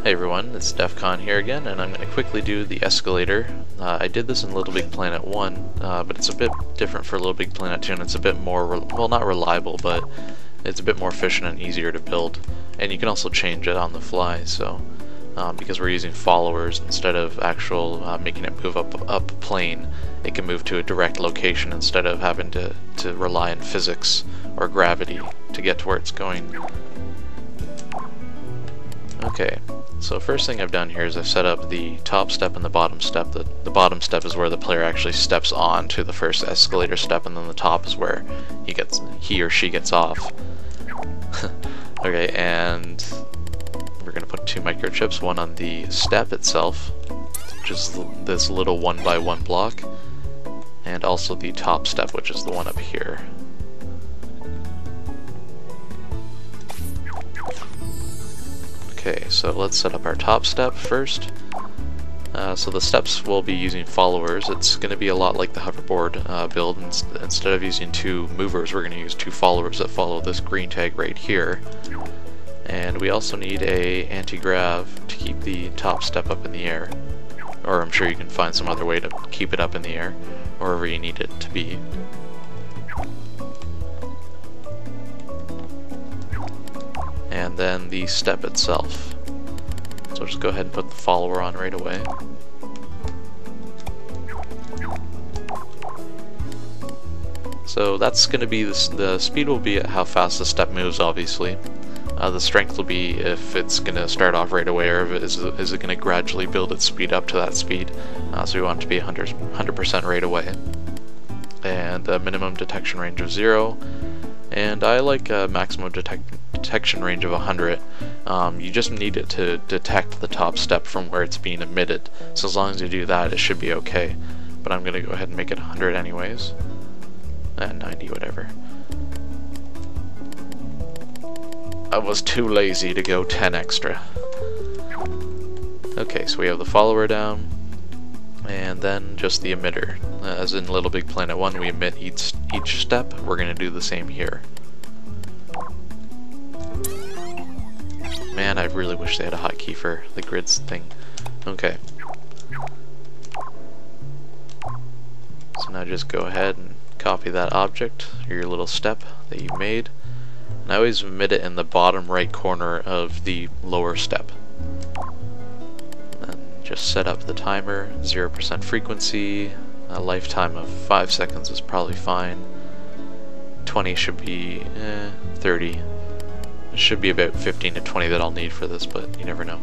Hey everyone, it's DEFCON here again, and I'm going to quickly do the escalator. I did this in Little Big Planet 1, but it's a bit different for Little Big Planet 2, and it's a bit more, well, not reliable, but it's a bit more efficient and easier to build. And you can also change it on the fly, so because we're using followers instead of actual making it move up a plane, it can move to a direct location instead of having to rely on physics or gravity to get to where it's going. Okay, so first thing I've done here is I've set up the top step and the bottom step. The bottom step is where the player actually steps on to the first escalator step, and then the top is where he or she gets off. Okay, and we're going to put 2 microchips, one on the step itself, which is this little 1x1 block, and also the top step, which is the one up here. Okay, so let's set up our top step first. So the steps we'll be using followers. It's going to be a lot like the hoverboard build. Instead of using 2 movers, we're going to use 2 followers that follow this green tag right here. And we also need a anti-grav to keep the top step up in the air. Or I'm sure you can find some other way to keep it up in the air, wherever you need it to be. And then the step itself. So just go ahead and put the follower on right away. So that's going to be, the speed will be at how fast the step moves, obviously. The strength will be if it's going to start off right away, or if is it going to gradually build its speed up to that speed. So we want it to be 100% right away. And a minimum detection range of 0. And I like a maximum detection range of 100. You just need it to detect the top step from where it's being emitted. So as long as you do that, it should be okay. But I'm going to go ahead and make it 100 anyways. And 90, whatever. I was too lazy to go 10 extra. Okay, so we have the follower down, and then just the emitter. As in Little Big Planet 1, we emit each step. We're going to do the same here. Man, I really wish they had a hotkey for the grids thing. Okay. So now just go ahead and copy that object, or your little step that you made. And I always emit it in the bottom right corner of the lower step. And then just set up the timer, 0% frequency, a lifetime of 5 seconds is probably fine. 20 should be 30. It should be about 15 to 20 that I'll need for this, but you never know.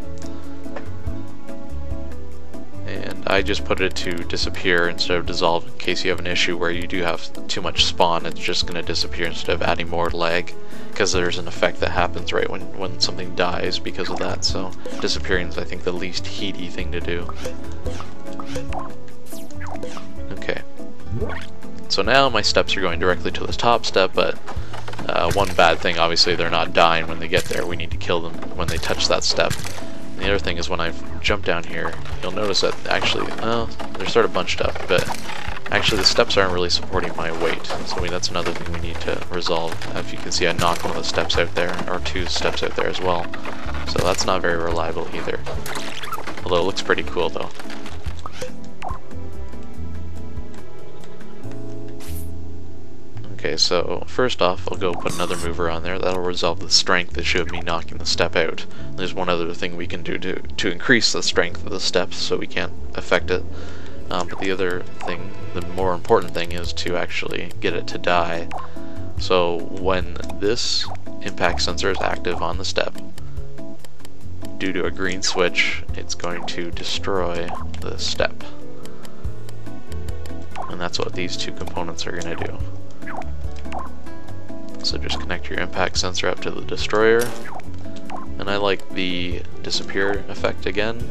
And I just put it to disappear instead of dissolve in case you have an issue where you do have too much spawn. It's just going to disappear instead of adding more lag, because there's an effect that happens right when something dies because of that. So disappearing is, I think, the least heaty thing to do. Okay. So now my steps are going directly to the top step, but one bad thing, obviously, they're not dying when they get there. We need to kill them when they touch that step. And the other thing is when I jump down here, you'll notice that actually, well, they're sort of bunched up, but actually the steps aren't really supporting my weight. So that's another thing we need to resolve. If you can see, I knocked one of the steps out there, or 2 steps out there as well. So that's not very reliable either. Although it looks pretty cool though. Okay, so first off, I'll go put another mover on there. That'll resolve the strength issue of me knocking the step out. There's one other thing we can do to increase the strength of the steps so we can't affect it. But the other thing, the more important thing, is to actually get it to die. So when this impact sensor is active on the step, due to a green switch, it's going to destroy the step. And that's what these 2 components are going to do. So just connect your impact sensor up to the destroyer, and I like the disappear effect again.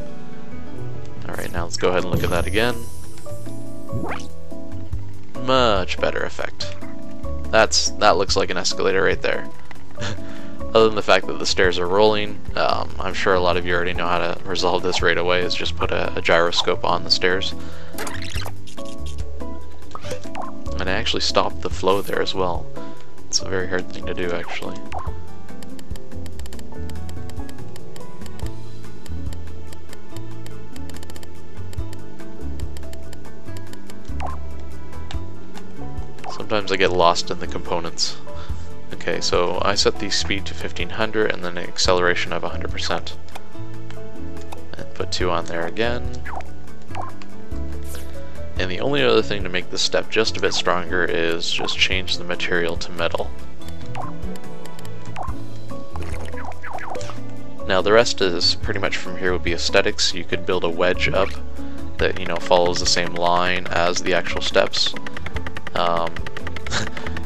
Alright, now let's go ahead and look at that again. Much better effect. That looks like an escalator right there. Other than the fact that the stairs are rolling, I'm sure a lot of you already know how to resolve this right away, is just put a gyroscope on the stairs. And I actually stopped the flow there as well. It's a very hard thing to do, actually. Sometimes I get lost in the components. Okay, so I set the speed to 1500 and then an acceleration of 100%. And put 2 on there again. And the only other thing to make this step just a bit stronger is just change the material to metal. Now the rest is pretty much from here would be aesthetics. You could build a wedge up that, you know, follows the same line as the actual steps.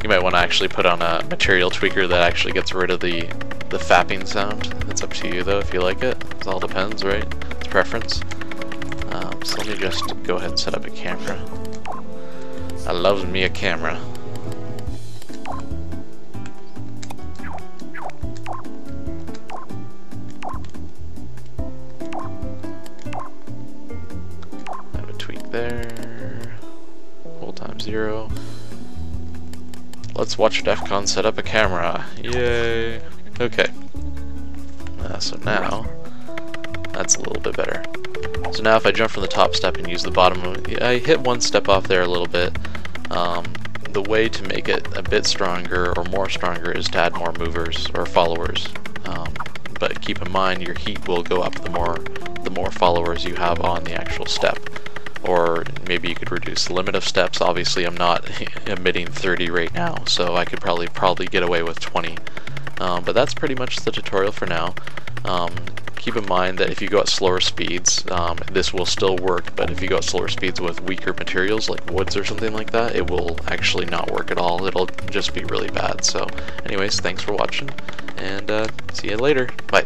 You might want to actually put on a material tweaker that actually gets rid of the fapping sound. It's up to you though if you like it. It all depends, right? It's preference. So let me just go ahead and set up a camera. I love me a camera. Have a tweak there. Hold time 0. Let's watch DEFCON set up a camera. Yay! Okay. So now, that's a little bit better. So now if I jump from the top step and use the bottom, I hit one step off there a little bit. The way to make it a bit stronger or more stronger is to add more movers or followers. But keep in mind your heat will go up the more followers you have on the actual step. Or maybe you could reduce the limit of steps. Obviously I'm not emitting 30 right now, so I could probably get away with 20. But that's pretty much the tutorial for now. Keep in mind that if you go at slower speeds, this will still work, but if you go at slower speeds with weaker materials like woods or something like that, it will actually not work at all. It'll just be really bad. So anyways, thanks for watching, and see you later. Bye.